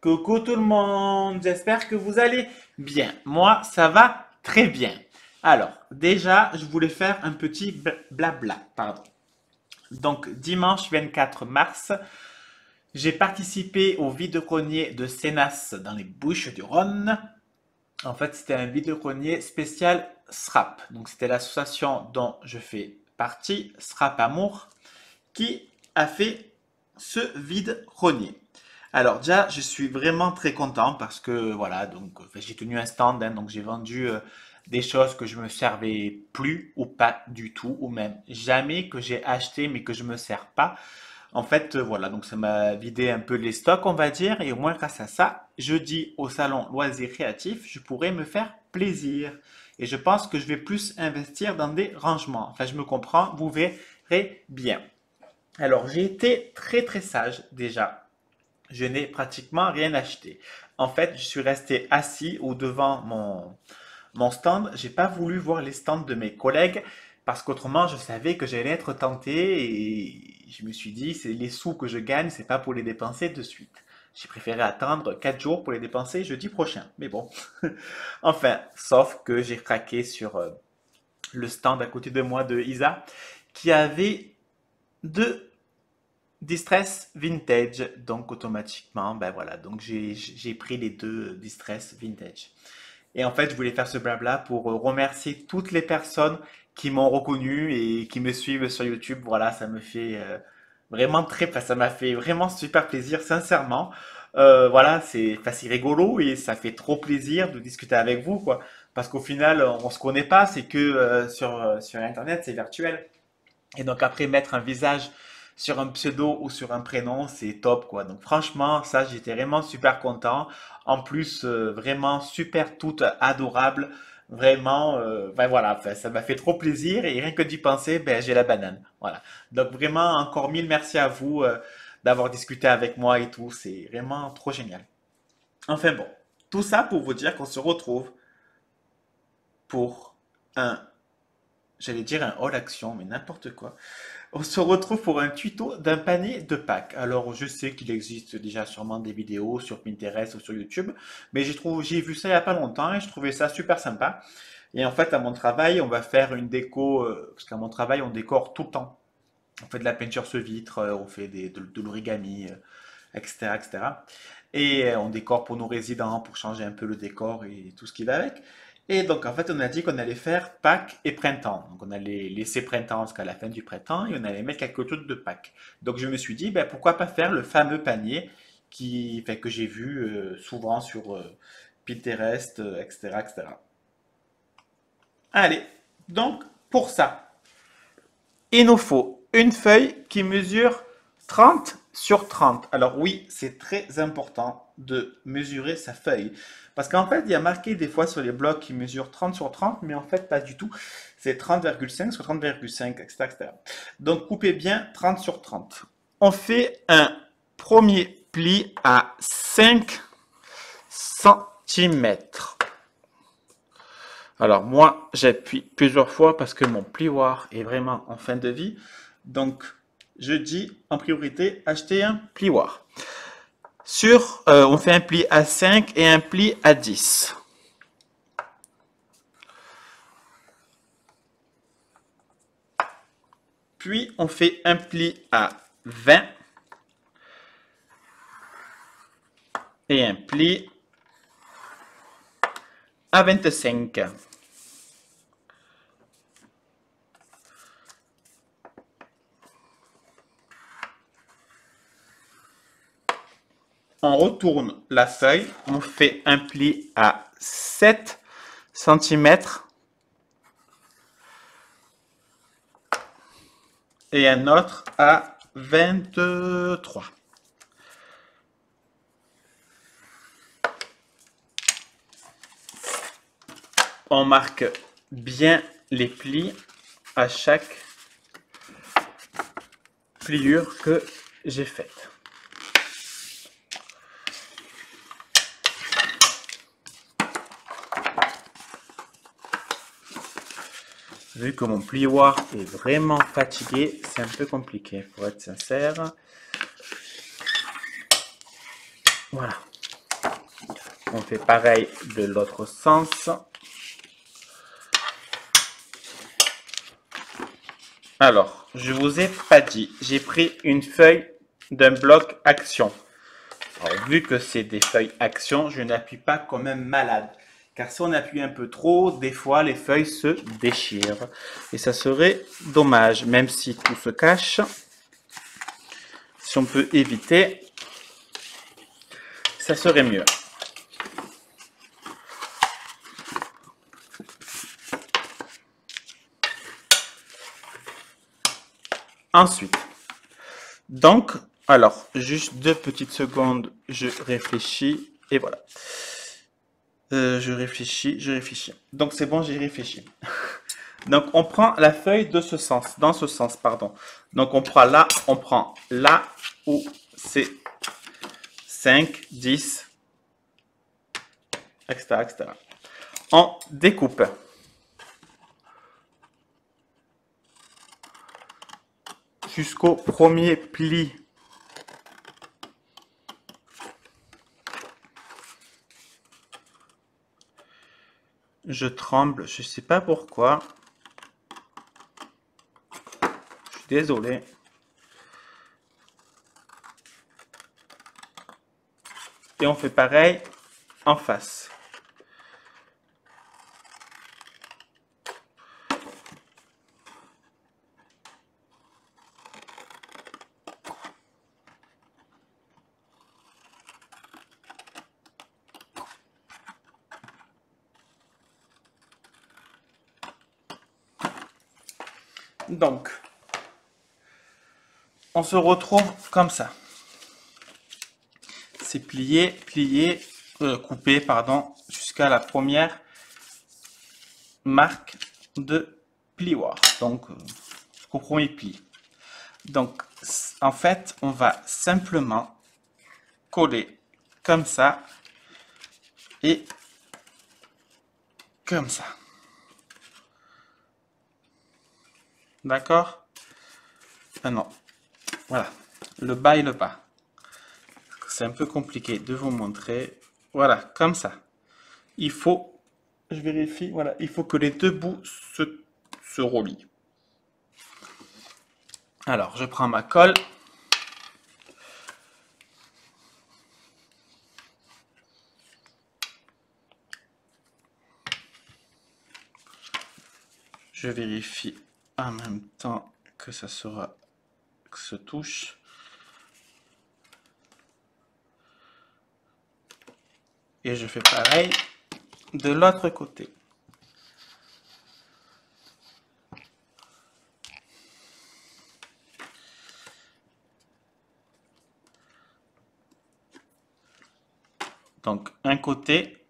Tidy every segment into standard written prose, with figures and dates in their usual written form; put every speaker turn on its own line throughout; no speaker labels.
Coucou tout le monde, j'espère que vous allez bien. Moi, ça va très bien. Alors, déjà, je voulais faire un petit blabla, pardon. Donc, dimanche 24 mars, j'ai participé au vide-grenier de Sénas dans les Bouches-du-Rhône. En fait, c'était un vide-grenier spécial SRAP. Donc, c'était l'association dont je fais partie, SRAP Amour, qui a fait ce vide-grenier. Alors déjà, je suis vraiment très content parce que voilà, donc enfin, j'ai tenu un stand, hein, donc j'ai vendu des choses que je me servais plus ou pas du tout, ou même jamais que j'ai acheté mais que je me sers pas. En fait, voilà, donc ça m'a vidé un peu les stocks, on va dire, et au moins grâce à ça, jeudi au salon Loisirs Créatifs, je pourrais me faire plaisir. Et je pense que je vais plus investir dans des rangements. Enfin, je me comprends, vous verrez bien. Alors, j'ai été très très sage déjà. Je n'ai pratiquement rien acheté. En fait, je suis resté assis au devant mon stand. J'ai pas voulu voir les stands de mes collègues parce qu'autrement, je savais que j'allais être tenté et je me suis dit, c'est les sous que je gagne, c'est pas pour les dépenser de suite. J'ai préféré attendre 4 jours pour les dépenser jeudi prochain. Mais bon. Enfin, sauf que j'ai craqué sur le stand à côté de moi de Isa qui avait deux Distress Vintage, donc automatiquement, ben voilà, donc j'ai pris les deux Distress Vintage. Et en fait, je voulais faire ce blabla pour remercier toutes les personnes qui m'ont reconnu et qui me suivent sur YouTube. Voilà, ça me fait vraiment très, enfin, ça m'a fait vraiment super plaisir, sincèrement. Voilà, enfin, c'est rigolo et ça fait trop plaisir de discuter avec vous, quoi. Parce qu'au final, on se connaît pas, c'est que sur Internet, c'est virtuel. Et donc après, mettre un visage sur un pseudo ou sur un prénom, c'est top, quoi. Donc franchement, ça, j'étais vraiment super content. En plus, vraiment super toute adorable. Vraiment, ben voilà, enfin, ça m'a fait trop plaisir et rien que d'y penser, ben j'ai la banane. Voilà. Donc vraiment, encore mille merci à vous d'avoir discuté avec moi et tout. C'est vraiment trop génial. Enfin bon, tout ça pour vous dire qu'on se retrouve pour un, j'allais dire un haul action, mais n'importe quoi. On se retrouve pour un tuto d'un panier de Pâques. Alors, je sais qu'il existe déjà sûrement des vidéos sur Pinterest ou sur YouTube, mais j'ai vu ça il n'y a pas longtemps et je trouvais ça super sympa. Et en fait, à mon travail, on va faire une déco, parce qu'à mon travail, on décore tout le temps. On fait de la peinture sur vitre, on fait de l'origami, etc., etc. Et on décore pour nos résidents, pour changer un peu le décor et tout ce qui va avec. Et donc, en fait, on a dit qu'on allait faire Pâques et printemps. Donc, on allait laisser printemps jusqu'à la fin du printemps et on allait mettre quelque chose de Pâques. Donc, je me suis dit, ben, pourquoi pas faire le fameux panier enfin, que j'ai vu souvent sur Pinterest, etc., etc. Allez, donc, pour ça, il nous faut une feuille qui mesure 30 sur 30. Alors oui, c'est très important de mesurer sa feuille. Parce qu'en fait, il y a marqué des fois sur les blocs qui mesurent 30 sur 30, mais en fait, pas du tout. C'est 30,5 sur 30,5, etc., etc. Donc, coupez bien 30 sur 30. On fait un premier pli à 5 centimètres. Alors moi, j'appuie plusieurs fois parce que mon plioir est vraiment en fin de vie. Donc, je dis en priorité, acheter un plioir. On fait un pli à 5 et un pli à 10. Puis, on fait un pli à 20 et un pli à 25. On retourne la feuille, on fait un pli à 7 centimètres et un autre à 23. On marque bien les plis à chaque pliure que j'ai faite. Vu que mon plioir est vraiment fatigué, c'est un peu compliqué pour être sincère. Voilà. On fait pareil de l'autre sens. Alors, je vous ai pas dit, j'ai pris une feuille d'un bloc action. Alors, vu que c'est des feuilles action, je n'appuie pas comme un malade. Car si on appuie un peu trop, des fois les feuilles se déchirent. Et ça serait dommage, même si tout se cache. Si on peut éviter, ça serait mieux. Ensuite, donc, alors, juste 2 petites secondes, je réfléchis, et voilà. Je réfléchis. Donc, c'est bon, j'ai réfléchi. Donc, on prend la feuille de ce sens, dans ce sens, pardon. Donc, on prend là où c'est 5, 10, etc., etc. On découpe. Jusqu'au premier pli. Je tremble, je ne sais pas pourquoi. Je suis désolé. Et on fait pareil en face. Donc, on se retrouve comme ça. C'est coupé, pardon, jusqu'à la première marque de plioir. Donc, jusqu'au premier pli. Donc, en fait, on va simplement coller comme ça et comme ça. D'accord? Ah non. Voilà. Le bas et le bas. C'est un peu compliqué de vous montrer. Voilà, comme ça. Il faut, je vérifie, voilà, il faut que les deux bouts se relient. Alors, je prends ma colle. Je vérifie en même temps que ça se touche. Et je fais pareil de l'autre côté. Donc, un côté,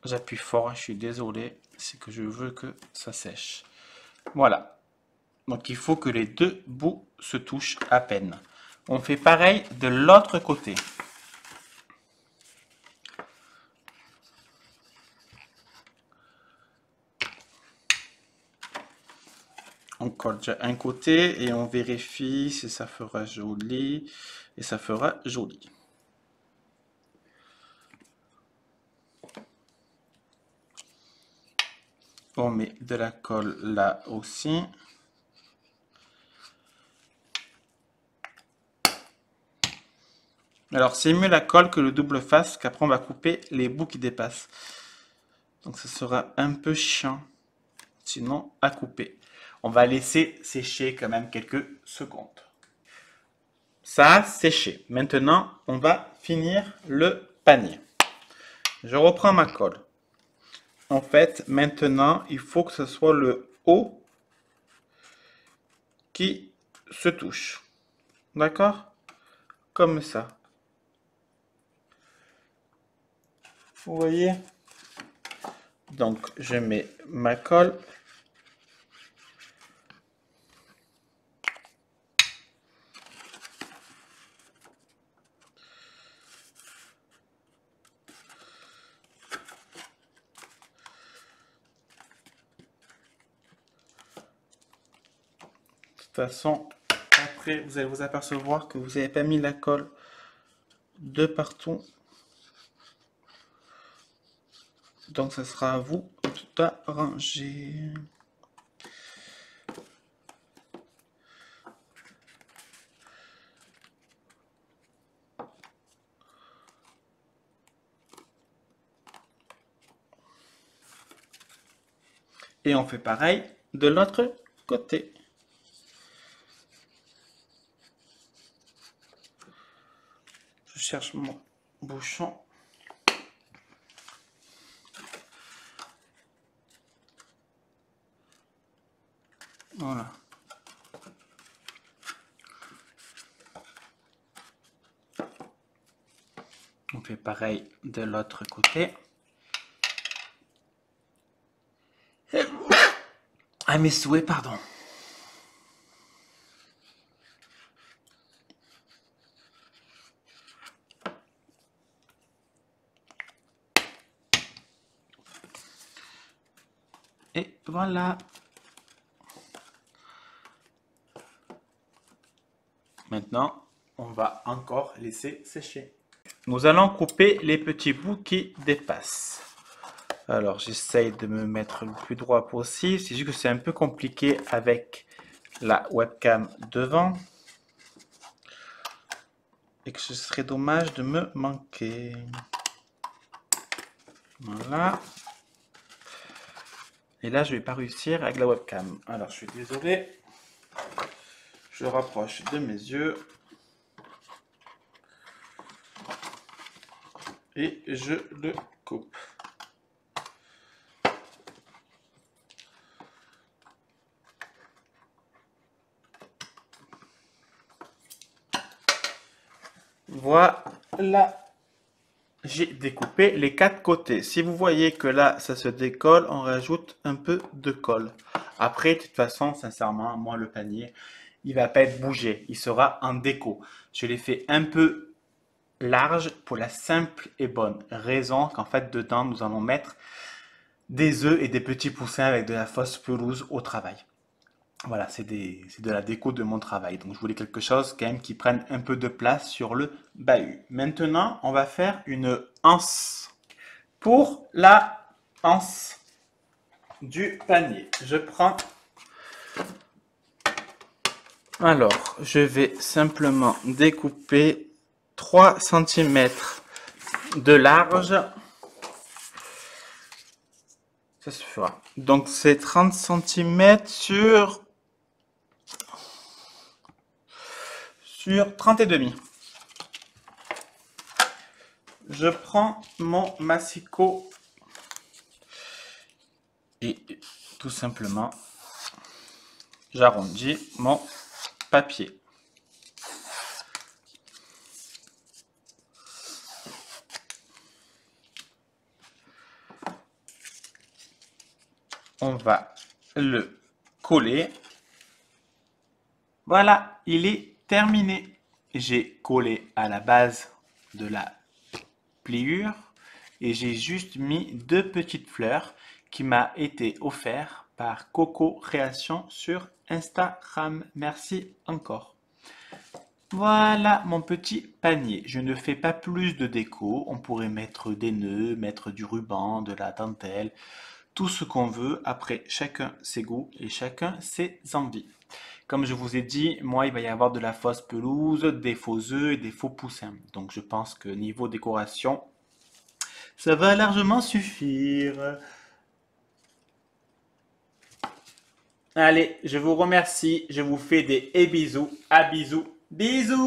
j'appuie fort, je suis désolé, c'est que je veux que ça sèche. Voilà. Donc, il faut que les deux bouts se touchent à peine. On fait pareil de l'autre côté. On colle déjà un côté et on vérifie si ça fera joli. Et ça fera joli. On met de la colle là aussi. Alors c'est mieux la colle que le double face, qu'après on va couper les bouts qui dépassent. Donc ça sera un peu chiant, sinon à couper. On va laisser sécher quand même quelques secondes. Ça a séché. Maintenant, on va finir le panier. Je reprends ma colle. En fait, maintenant, il faut que ce soit le haut qui se touche. D'accord? Comme ça. Vous voyez? Donc, je mets ma colle. De toute façon, après, vous allez vous apercevoir que vous n'avez pas mis la colle de partout. Donc, ça sera à vous d'arranger. Et on fait pareil de l'autre côté. Je cherche mon bouchon. Voilà. On fait pareil de l'autre côté. Ah, mes souhaits, pardon. Et voilà. Maintenant, on va encore laisser sécher. Nous allons couper les petits bouts qui dépassent. Alors, j'essaye de me mettre le plus droit possible. C'est juste que c'est un peu compliqué avec la webcam devant. Et que ce serait dommage de me manquer. Voilà. Et là, je vais pas réussir avec la webcam. Alors, je suis désolé. Je rapproche de mes yeux. Et je le coupe. Voilà. J'ai découpé les 4 côtés. Si vous voyez que là, ça se décolle, on rajoute un peu de colle. Après, de toute façon, sincèrement, moi, le panier, il va pas être bougé. Il sera en déco. Je l'ai fait un peu large pour la simple et bonne raison qu'en fait, dedans, nous allons mettre des œufs et des petits poussins avec de la fausse pelouse au travail. Voilà, c'est de la déco de mon travail. Donc, je voulais quelque chose quand même qui prenne un peu de place sur le bahut. Maintenant, on va faire une anse. Pour la anse du panier, je prends... Alors, je vais simplement découper 3 cm de large. Ça suffira. Donc, c'est 30 cm sur 30 et demi. Je prends mon massicot et tout simplement, j'arrondis mon papier. On va le coller. Voilà, il est terminé. J'ai collé à la base de la pliure et j'ai juste mis 2 petites fleurs qui m'a été offert par Coco Création sur Instagram. Merci encore. Voilà mon petit panier. Je ne fais pas plus de déco. On pourrait mettre des nœuds, mettre du ruban, de la dentelle, tout ce qu'on veut. Après, chacun ses goûts et chacun ses envies. Comme je vous ai dit, moi, il va y avoir de la fausse pelouse, des faux œufs et des faux poussins. Donc, je pense que niveau décoration, ça va largement suffire. Allez, je vous remercie. Je vous fais des bisous. À bisous. Bisous.